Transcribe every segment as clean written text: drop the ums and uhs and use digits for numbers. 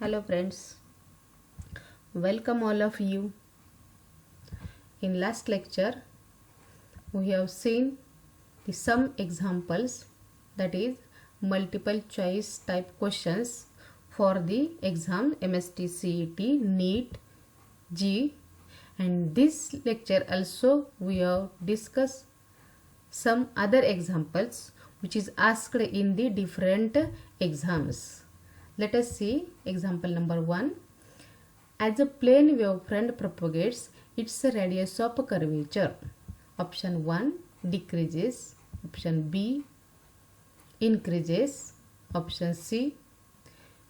Hello friends, welcome all of you. In last lecture we have seen some examples, that is multiple choice type questions for the exam MST CET NEET G, and this lecture also we have discussed some other examples which is asked in the different exams. Let us see example number 1. As a plane wavefront propagates, its radius of curvature. Option 1 decreases. Option B increases. Option C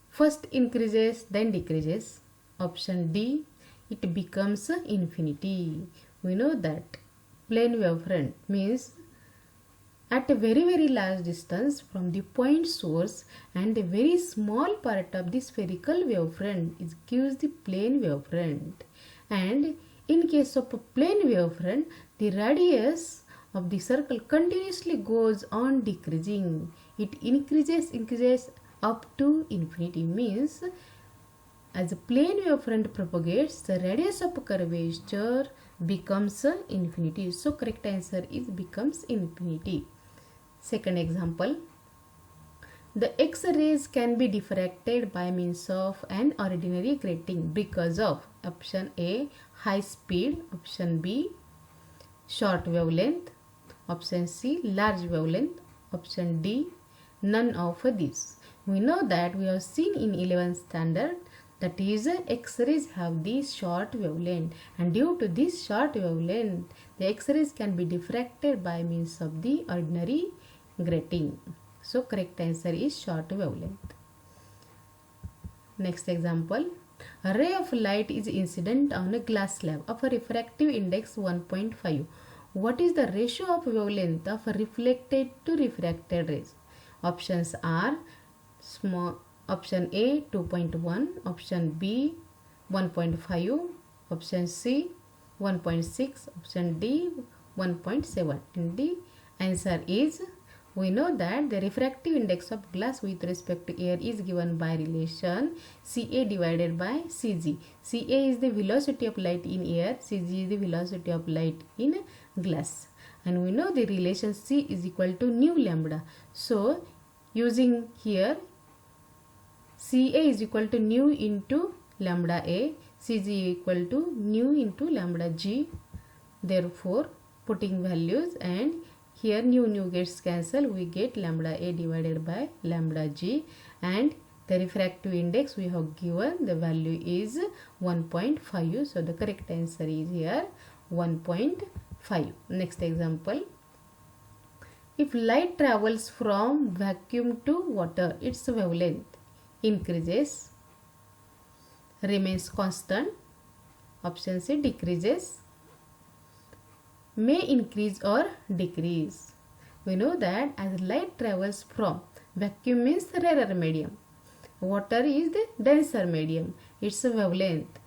first increases then decreases. Option D it becomes infinity. We know that plane wavefront means at a very large distance from the point source, and a very small part of the spherical wavefront is gives the plane wavefront. And in case of a plane wavefront, the radius of the circle continuously goes on decreasing. It increases up to infinity. Means as a plane wavefront propagates, the radius of curvature becomes infinity. So correct answer is becomes infinity. Second example, the X-rays can be diffracted by means of an ordinary grating because of option A high speed, option B short wavelength, option C large wavelength, option D none of these. We know that we have seen in 11th standard, that is X-rays have the short wavelength, and due to this short wavelength the X-rays can be diffracted by means of the ordinary grating. So correct answer is short wavelength. Next example, a ray of light is incident on a glass slab of a refractive index 1.5. What is the ratio of wavelength of reflected to refracted rays? Options are option A 2.1, option B 1.5, option C 1.6, option D 1.7, and the answer is, we know that the refractive index of glass with respect to air is given by relation Ca divided by Cg. Ca is the velocity of light in air, Cg is the velocity of light in glass, and we know the relation C is equal to nu lambda. So using here Ca is equal to nu into lambda A, Cg equal to nu into lambda G. Therefore putting values, and here nu gets cancelled, we get lambda A divided by lambda G, and the refractive index we have given, the value is 1.5. So the correct answer is here 1.5. Next example, if light travels from vacuum to water, its wavelength increases, remains constant, option C decreases, may increase or decrease. We know that as light travels from vacuum means the rarer medium, water is the denser medium, its wavelength.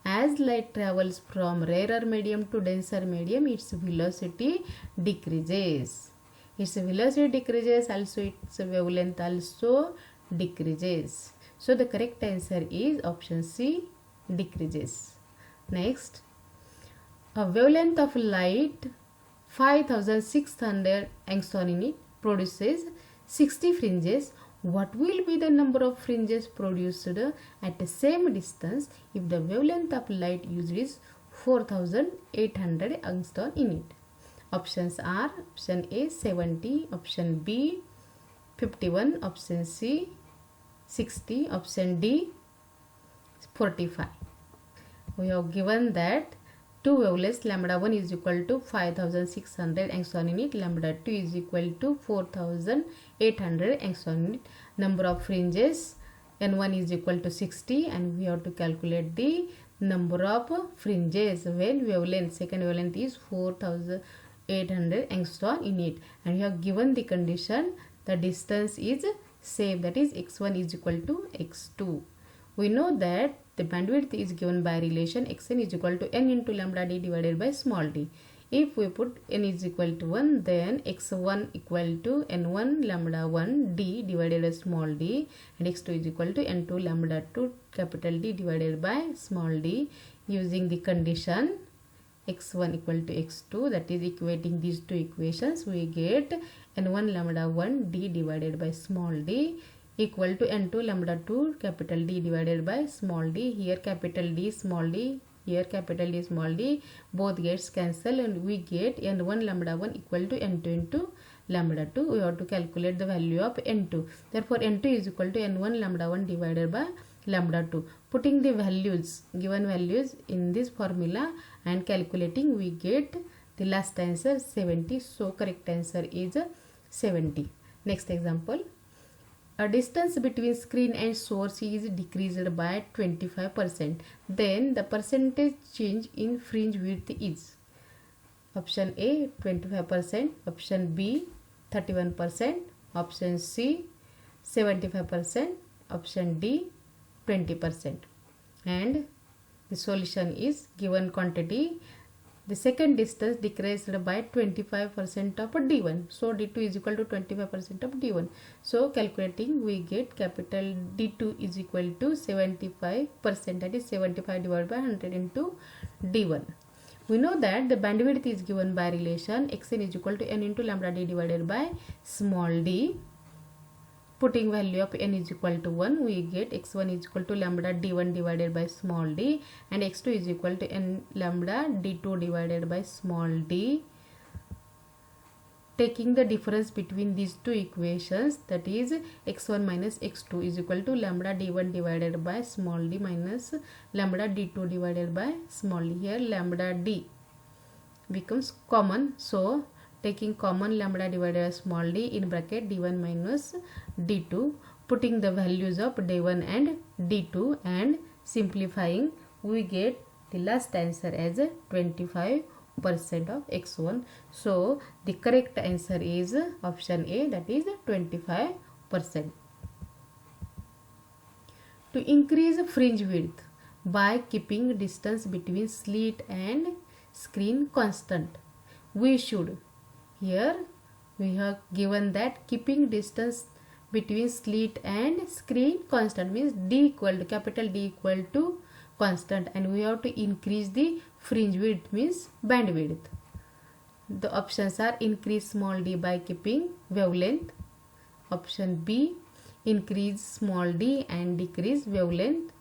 As light travels from rarer medium to denser medium, its velocity decreases. Its velocity decreases, also its wavelength also decreases. So the correct answer is option C decreases. Next, a wavelength of light 5600 angstrom unit produces 60 fringes. What will be the number of fringes produced at the same distance if the wavelength of light used is 4800 angstrom unit? Options are option A 70, option B 51, option C 60, option D 45. We have given that two wavelengths lambda 1 is equal to 5600 angstrom unit, lambda 2 is equal to 4800 angstrom unit. Number of fringes n1 is equal to 60, and we have to calculate the number of fringes when wavelength, second wavelength is 4800 angstrom unit, and we have given the condition the distance is same, that is x1 is equal to x2. We know that the bandwidth is given by relation xn is equal to n into lambda d divided by small d. If we put n is equal to 1, then x1 equal to n1 lambda 1 d divided by small d, and x2 is equal to n2 lambda 2 capital D divided by small d. Using the condition x1 equal to x2, that is equating these two equations, we get n1 lambda 1 d divided by small d equal to n2 lambda 2 capital D divided by small d. Here capital D small d, here capital D small d, both gets cancelled, and we get n1 lambda 1 equal to n2 into lambda 2. We have to calculate the value of n2. Therefore n2 is equal to n1 lambda 1 divided by lambda 2. Putting the values, given values in this formula and calculating, we get the last answer 70. So correct answer is 70. Next example. A distance between screen and source is decreased by 25%. Then the percentage change in fringe width is option A 25%, option B 31%, option C 75%, option D 20%. And the solution is given quantity. The second distance decreased by 25% of D1. So D2 is equal to 25% of D1. So calculating, we get capital D2 is equal to 75%, that is 75 divided by 100 into D1. We know that the bandwidth is given by relation xn is equal to n into lambda d divided by small d. Putting value of n is equal to 1, we get x1 is equal to lambda d1 divided by small d, and x2 is equal to n lambda d2 divided by small d. Taking the difference between these two equations, that is x1 minus x2 is equal to lambda d1 divided by small d minus lambda d2 divided by small d. Here lambda d becomes common, so taking common lambda divided by small d in bracket d1 minus d2, putting the values of d1 and d2 and simplifying, we get the last answer as 25% of x1. So the correct answer is option A, that is 25%. To increase fringe width by keeping distance between slit and screen constant, we should, here we have given that keeping distance between slit and screen constant means D equal to capital D equal to constant, and we have to increase the fringe width means bandwidth. The options are increase small d by keeping wavelength, option B increase small d and decrease wavelength,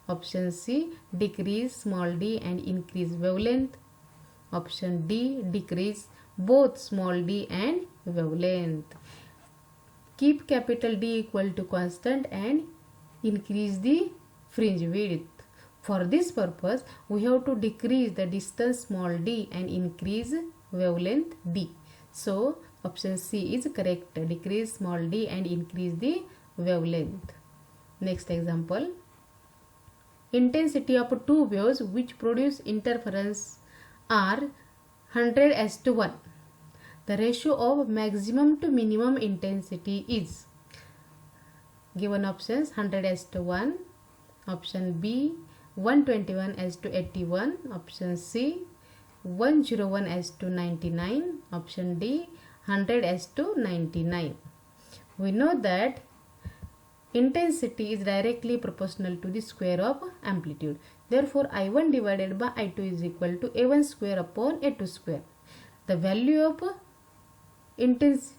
option C decrease small d and increase wavelength, option D decrease both small d and wavelength. Keep capital D equal to constant and increase the fringe width. For this purpose, we have to decrease the distance small d and increase wavelength d. So option C is correct, decrease small d and increase the wavelength. Next example. Intensity of two waves which produce interference are 100:1. The ratio of maximum to minimum intensity is given options 100:1, option B 121:81, option C 101:99, option D 100:99. We know that intensity is directly proportional to the square of amplitude. Therefore, I1 divided by I2 is equal to A1 square upon A2 square. The value of intense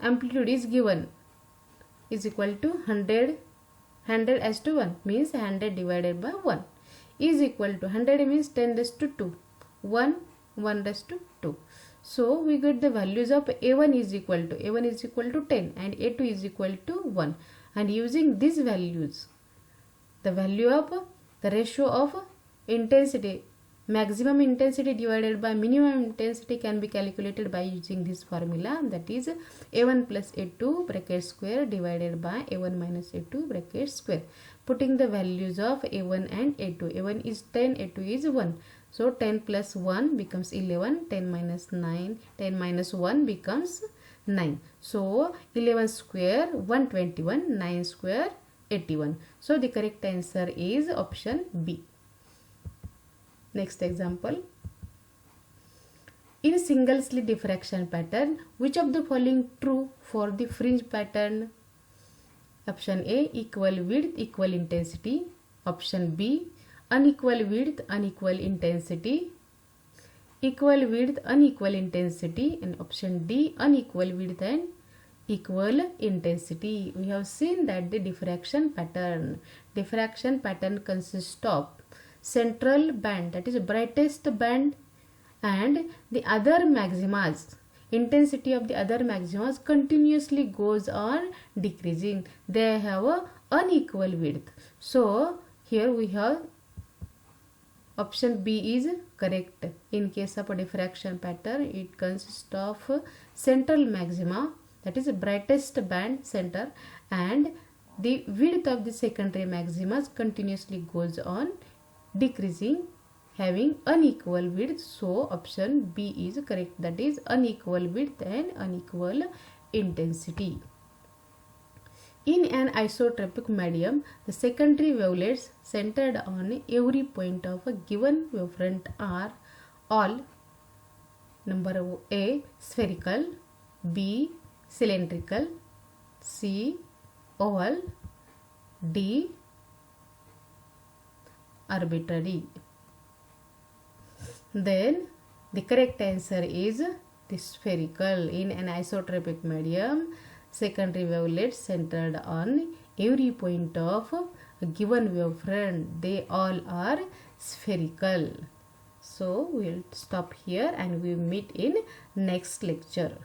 amplitude is given is equal to 100:1 means 100 divided by 1 is equal to 100 means 10⁻², 1:2. So we get the values of A1 is equal to 10 and A2 is equal to 1, and using these values, the value of the ratio of intensity, maximum intensity divided by minimum intensity, can be calculated by using this formula, that is A1 plus A2 bracket square divided by A1 minus A2 bracket square. Putting the values of A1 and A2, A1 is 10, A2 is 1. So 10 plus 1 becomes 11, 10 minus 9, 10 minus 1 becomes 9. So 11 square 121, 9 square 81. So the correct answer is option B. Next example. In single slit diffraction pattern, which of the following true for the fringe pattern? Option A, equal width, equal intensity. Option B, unequal width, unequal intensity. Equal width, unequal intensity. And option D, unequal width and equal intensity. We have seen that the diffraction pattern consists of central band, that is brightest band, and the other maximas. Intensity of the other maximas continuously goes on decreasing. They have a unequal width. So here we have option B is correct. In case of a diffraction pattern, it consists of central maxima, that is brightest band center, and the width of the secondary maximas continuously goes on decreasing, having unequal width. So option B is correct, that is unequal width and unequal intensity. In an isotropic medium, the secondary wavelets centered on every point of a given wavefront are all: number A, spherical; B, cylindrical; C, oval; D, arbitrary. Then the correct answer is the spherical. In an isotropic medium, secondary wavelets centered on every point of a given wavefront, they all are spherical. So we will stop here and we meet in next lecture.